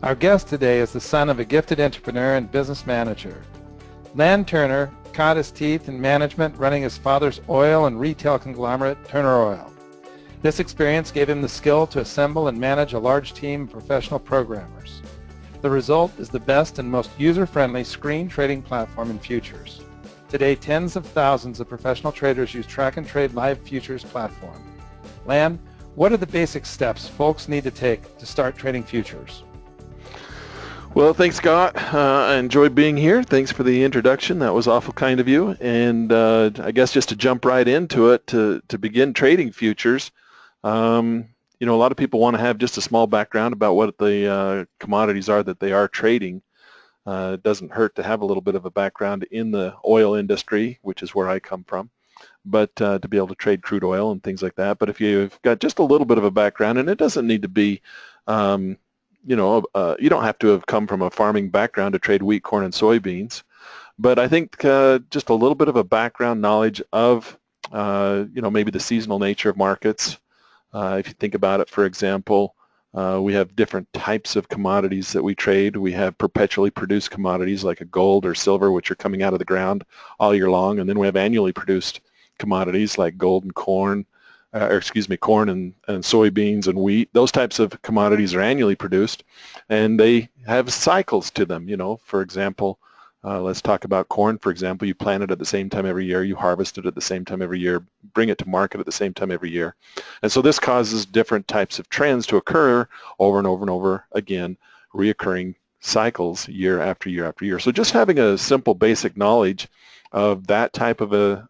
Our guest today is the son of a gifted entrepreneur and business manager. Lan Turner caught his teeth in management running his father's oil and retail conglomerate, Turner Oil. This experience gave him the skill to assemble and manage a large team of professional programmers. The result is the best and most user-friendly screen trading platform in futures. Today, tens of thousands of professional traders use Track and Trade Live Futures platform. Lan, what are the basic steps folks need to take to start trading futures? Well, thanks, Scott. I enjoyed being here. Thanks for the introduction. That was awful kind of you. And I guess just to jump right into it, to begin trading futures, a lot of people want to have just a small background about what the commodities are that they are trading. It doesn't hurt to have a little bit of a background in the oil industry, which is where I come from, but to be able to trade crude oil and things like that. But if you've got just a little bit of a background, and it doesn't need to be you don't have to have come from a farming background to trade wheat, corn, and soybeans. But I think just a little bit of a background knowledge of, maybe the seasonal nature of markets. If you think about it, for example, we have different types of commodities that we trade. We have perpetually produced commodities like a gold or silver, which are coming out of the ground all year long. And then we have annually produced commodities like gold and corn, corn and soybeans and wheat. Those types of commodities are annually produced, and they have cycles to them. For example, let's talk about corn. For example, you plant it at the same time every year, you harvest it at the same time every year, bring it to market at the same time every year. And so this causes different types of trends to occur over and over and over again, reoccurring cycles year after year after year. So just having a simple basic knowledge of that type of a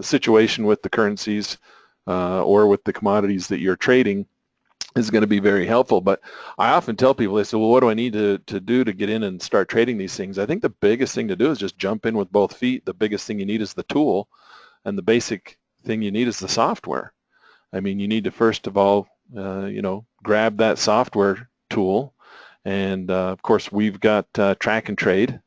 situation with the currencies or with the commodities that you're trading is going to be very helpful. But I often tell people, they say, well, what do I need to do to get in and start trading these things? I think the biggest thing to do is just jump in with both feet. The biggest thing you need is the tool, and the basic thing you need is the software. I mean, you need to first of all, grab that software tool. And of course, we've got Track and Trade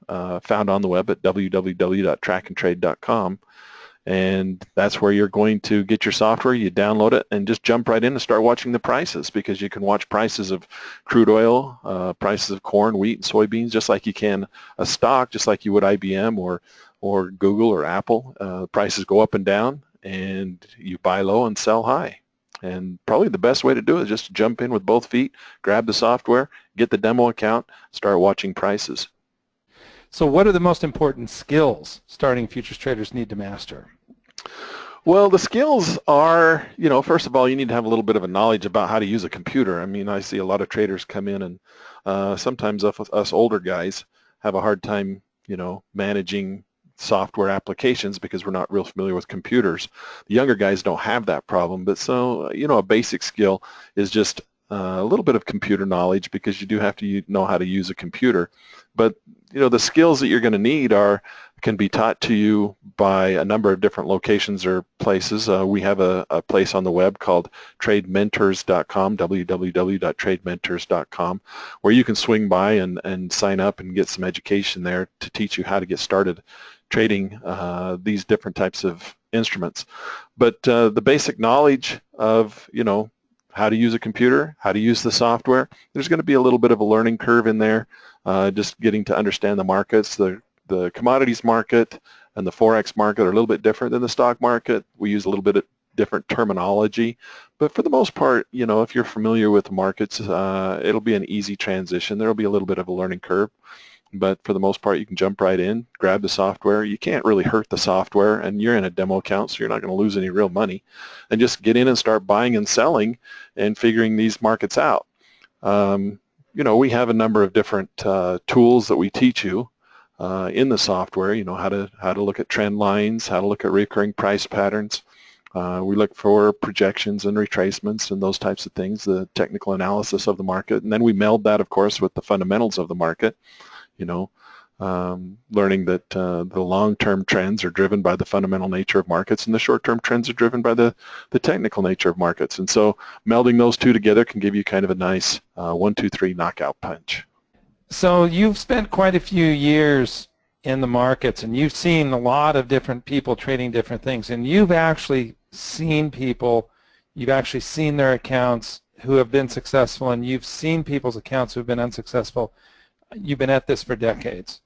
found on the web at www.trackandtrade.com. And that's where you're going to get your software. You download it and just jump right in and start watching the prices, because you can watch prices of crude oil, prices of corn, wheat, and soybeans, just like you can a stock, just like you would IBM or Google or Apple. Prices go up and down, and you buy low and sell high. And probably the best way to do it is just jump in with both feet, grab the software, get the demo account, start watching prices. So what are the most important skills starting futures traders need to master? Well, the skills are, first of all, you need to have a little bit of a knowledge about how to use a computer. I mean, I see a lot of traders come in, and sometimes us older guys have a hard time, managing software applications because we're not real familiar with computers. The younger guys don't have that problem, but so, a basic skill is just a little bit of computer knowledge, because you do have to know how to use a computer. But the skills that you're going to need can be taught to you by a number of different locations or places. We have a place on the web called tradementors.com, www.tradementors.com, where you can swing by and sign up and get some education there to teach you how to get started trading these different types of instruments. But the basic knowledge of, how to use a computer, how to use the software, there's going to be a little bit of a learning curve in there, just getting to understand the markets. The commodities market and the Forex market are a little bit different than the stock market. We use a little bit of different terminology, but for the most part, if you're familiar with the markets, it'll be an easy transition. There'll be a little bit of a learning curve, but for the most part, you can jump right in, grab the software. You can't really hurt the software, and you're in a demo account, so you're not going to lose any real money, and just get in and start buying and selling and figuring these markets out. We have a number of different tools that we teach you in the software, how to look at trend lines, how to look at recurring price patterns. We look for projections and retracements and those types of things, the technical analysis of the market. And then we meld that, of course, with the fundamentals of the market, learning that the long-term trends are driven by the fundamental nature of markets, and the short-term trends are driven by the technical nature of markets. And so melding those two together can give you kind of a nice 1-2-3 knockout punch. So you've spent quite a few years in the markets, and you've seen a lot of different people trading different things, and you've actually seen people, you've actually seen their accounts who have been successful, and you've seen people's accounts who have been unsuccessful. You've been at this for decades.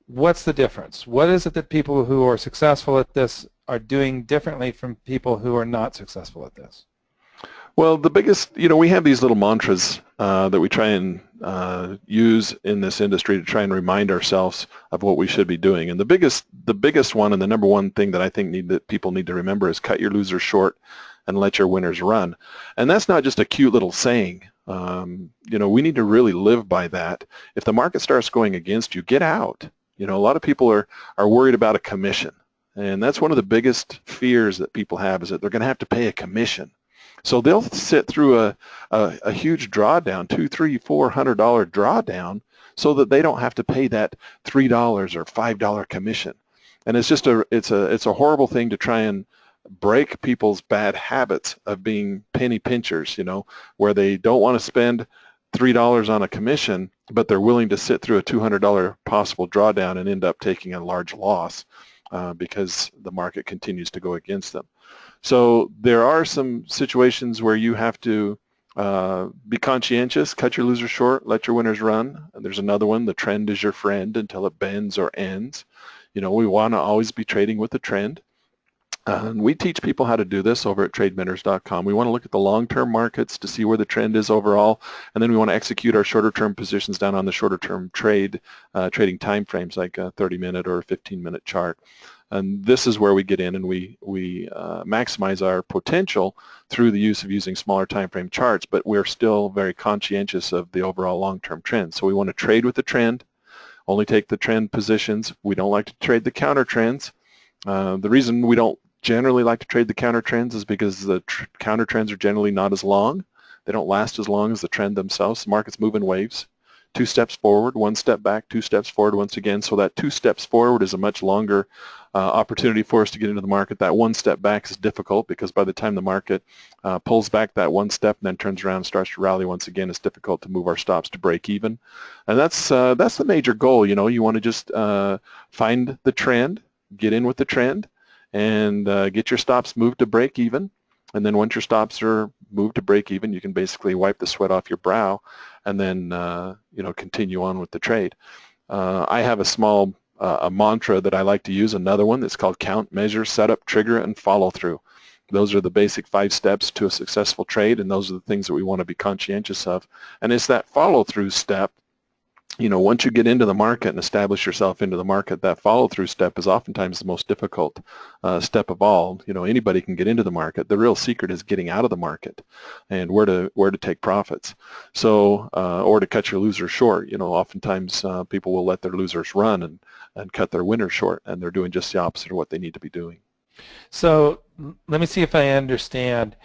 What's the difference? What is it that people who are successful at this are doing differently from people who are not successful at this? Well, the biggest, we have these little mantras that we try and use in this industry to try and remind ourselves of what we should be doing. And the biggest one, and the number one thing that I think that people need to remember is cut your losers short and let your winners run. And that's not just a cute little saying. We need to really live by that. If the market starts going against you, get out. A lot of people are worried about a commission. And that's one of the biggest fears that people have, is that they're going to have to pay a commission. So they'll sit through a huge drawdown, $200, $300, $400 drawdown, so that they don't have to pay that $3 or $5 commission. And it's just it's a horrible thing to try and break people's bad habits of being penny pinchers, where they don't want to spend $3 on a commission, but they're willing to sit through a $200 possible drawdown and end up taking a large loss because the market continues to go against them. So there are some situations where you have to be conscientious, cut your losers short, let your winners run. And there's another one, the trend is your friend until it bends or ends. We want to always be trading with the trend. And we teach people how to do this over at TradeMentors.com. We want to look at the long-term markets to see where the trend is overall, and then we want to execute our shorter-term positions down on the shorter-term trading time frames, like a 30-minute or a 15-minute chart. And this is where we get in and we maximize our potential through the use of using smaller time frame charts, but we're still very conscientious of the overall long-term trend. So we want to trade with the trend, only take the trend positions. We don't like to trade the counter trends. The reason we don't generally like to trade the counter trends is because the counter trends are generally not as long. They don't last as long as the trend themselves. The markets move in waves. 2 steps forward, 1 step back, 2 steps forward once again. So that 2 steps forward is a much longer opportunity for us to get into the market. That 1 step back is difficult because by the time the market pulls back that 1 step and then turns around and starts to rally once again, it's difficult to move our stops to break even. And that's the major goal. You want to just find the trend, get in with the trend, and get your stops moved to break even. And then once your stops are moved to break even, you can basically wipe the sweat off your brow and then continue on with the trade. I have a small a mantra that I like to use, another one that's called count, measure, setup, trigger, and follow through. Those are the basic 5 steps to a successful trade, and those are the things that we want to be conscientious of. And it's that follow through step. Once you get into the market and establish yourself into the market, that follow-through step is oftentimes the most difficult step of all. Anybody can get into the market. The real secret is getting out of the market and where to take profits. So, or to cut your losers short. Oftentimes people will let their losers run and cut their winners short, and they're doing just the opposite of what they need to be doing. So let me see if I understand.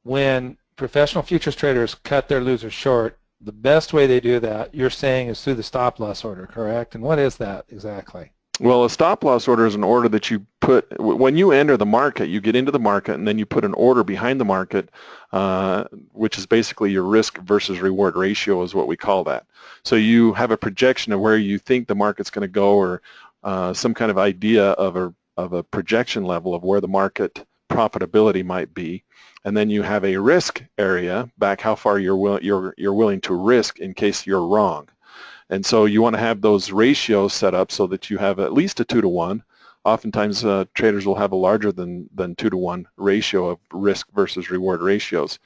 When professional futures traders cut their losers short, the best way they do that, you're saying, is through the stop loss order, correct? And what is that exactly? Well, a stop loss order is an order that you put, when you enter the market, you get into the market and then you put an order behind the market, which is basically your risk versus reward ratio is what we call that. So you have a projection of where you think the market's going to go, or some kind of idea of a projection level of where the market profitability might be. And then you have a risk area back, how far you're willing to risk in case you're wrong. And so you want to have those ratios set up so that you have at least a 2-to-1. Oftentimes traders will have a larger than 2-to-1 ratio of risk versus reward ratios.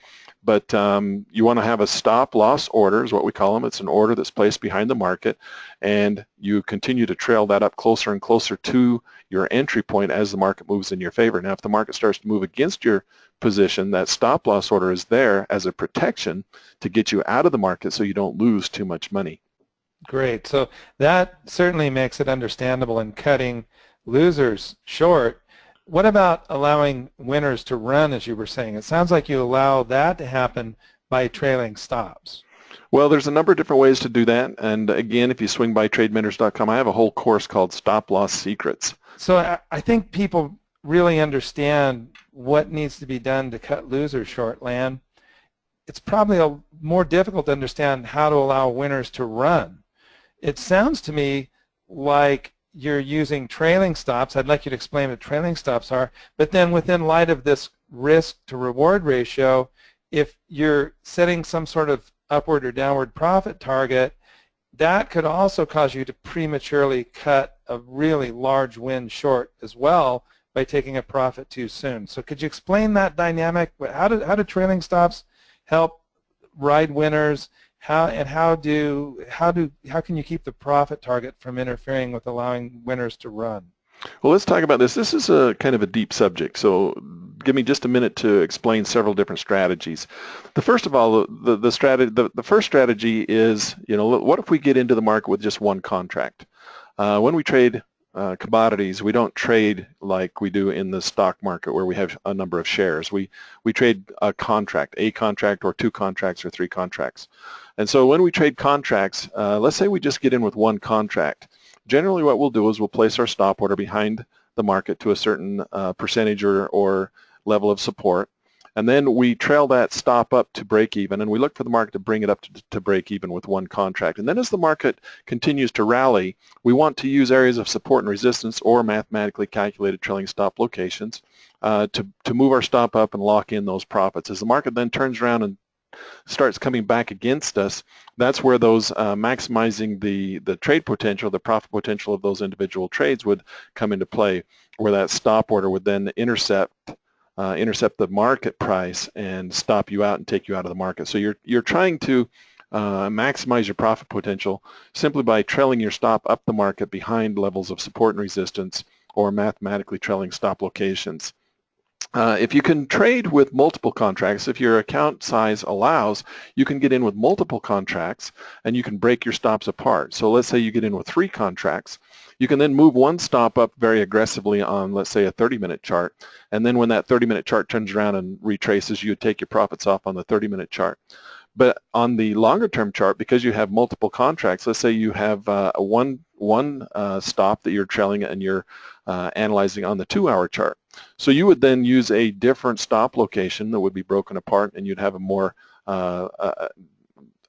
But you want to have a stop loss order is what we call them. It's an order that's placed behind the market, and you continue to trail that up closer and closer to your entry point as the market moves in your favor. Now, if the market starts to move against your position, that stop loss order is there as a protection to get you out of the market so you don't lose too much money. Great. So that certainly makes it understandable in cutting losers short. What about allowing winners to run, as you were saying? It sounds like you allow that to happen by trailing stops. Well, there's a number of different ways to do that. And again, if you swing by TradeMentors.com, I have a whole course called Stop Loss Secrets. So I think people really understand what needs to be done to cut losers short, Lan. It's probably more difficult to understand how to allow winners to run. It sounds to me like you're using trailing stops. I'd like you to explain what trailing stops are, but then within light of this risk to reward ratio, if you're setting some sort of upward or downward profit target, that could also cause you to prematurely cut a really large win short as well by taking a profit too soon. So could you explain that dynamic? How do trailing stops help ride winners? How can you keep the profit target from interfering with allowing winners to run? Well, let's talk about this. This is a kind of a deep subject, so give me just a minute to explain several different strategies. First of all, the first strategy is, what if we get into the market with just one contract? When we trade commodities, we don't trade like we do in the stock market where we have a number of shares. We trade a contract or two contracts or three contracts. And so when we trade contracts, let's say we just get in with one contract. Generally what we'll do is we'll place our stop order behind the market to a certain percentage or level of support, and then we trail that stop up to break even, and we look for the market to bring it up to break even with one contract. And then as the market continues to rally, we want to use areas of support and resistance or mathematically calculated trailing stop locations to move our stop up and lock in those profits. As the market then turns around and starts coming back against us, that's where those maximizing the trade potential, the profit potential of those individual trades would come into play, where that stop order would then intercept the market price and stop you out and take you out of the market. So you're trying to maximize your profit potential simply by trailing your stop up the market behind levels of support and resistance or mathematically trailing stop locations. If you can trade with multiple contracts, if your account size allows, you can get in with multiple contracts and you can break your stops apart. So let's say you get in with 3 contracts. You can then move one stop up very aggressively on, let's say, a 30-minute chart, and then when that 30-minute chart turns around and retraces, you take your profits off on the 30-minute chart. But on the longer-term chart, because you have multiple contracts, let's say you have one stop that you're trailing and you're analyzing on the 2-hour chart. So you would then use a different stop location that would be broken apart, and you'd have a more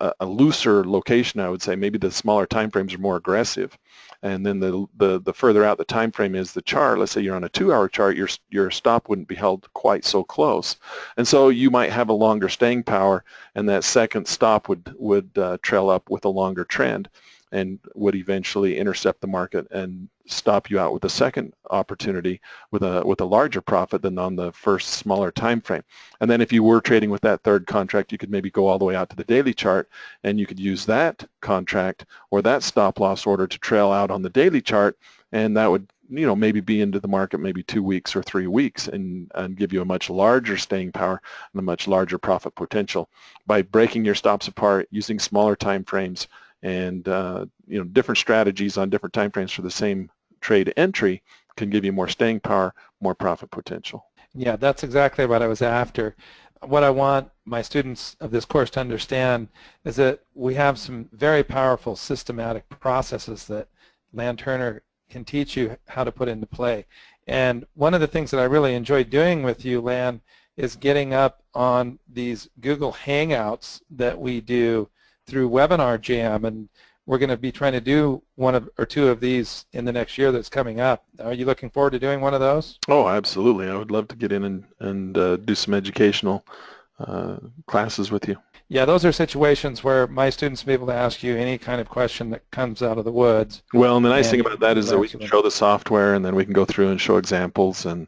a looser location, I would say. Maybe the smaller time frames are more aggressive, and then the further out the time frame is the chart. Let's say you're on a 2-hour chart, your stop wouldn't be held quite so close, and so you might have a longer staying power, and that second stop would trail up with a longer trend and would eventually intercept the market and stop you out with a second opportunity with a larger profit than on the first smaller time frame. And then if you were trading with that third contract, you could maybe go all the way out to the daily chart, and you could use that contract or that stop loss order to trail out on the daily chart, and that would maybe be into the market maybe 2 weeks or 3 weeks and give you a much larger staying power and a much larger profit potential by breaking your stops apart, using smaller time frames, and different strategies on different time frames for the same trade entry can give you more staying power, more profit potential. Yeah, that's exactly what I was after. What I want my students of this course to understand is that we have some very powerful systematic processes that Lan Turner can teach you how to put into play. And one of the things that I really enjoy doing with you, Lan, is getting up on these Google Hangouts that we do through Webinar Jam, and we're going to be trying to do one or two of these in the next year that's coming up. Are you looking forward to doing one of those? Oh, absolutely. I would love to get in and do some educational classes with you. Yeah, those are situations where my students will be able to ask you any kind of question that comes out of the woods. Well, and the nice thing about that is that we can show the software, and then we can go through and show examples and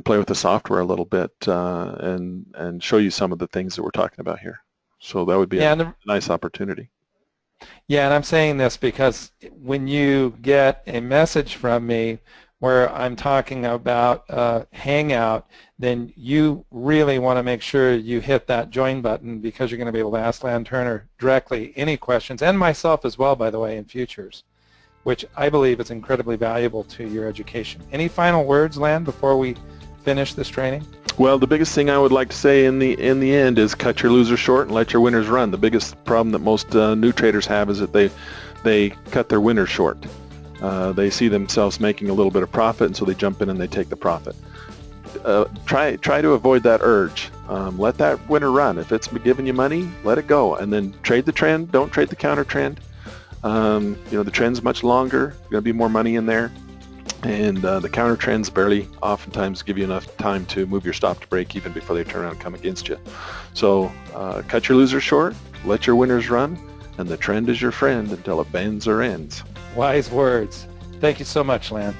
play with the software a little bit and show you some of the things that we're talking about here. So that would be a nice opportunity. Yeah, and I'm saying this because when you get a message from me where I'm talking about Hangout, then you really want to make sure you hit that join button, because you're going to be able to ask Lan Turner directly any questions, and myself as well, by the way, in futures, which I believe is incredibly valuable to your education. Any final words, Lan, before we finish this training? Well, the biggest thing I would like to say in the end is cut your losers short and let your winners run. The biggest problem that most new traders have is that they cut their winners short. They see themselves making a little bit of profit, and so they jump in and they take the profit. Try to avoid that urge. Let that winner run. If it's giving you money, let it go, and then trade the trend. Don't trade the counter trend. The trend's much longer. There's going to be more money in there. and the counter trends barely oftentimes give you enough time to move your stop to break even before they turn around and come against you. So cut your losers short, let your winners run, and the trend is your friend until it bends or ends. Wise words. Thank you so much, Lan.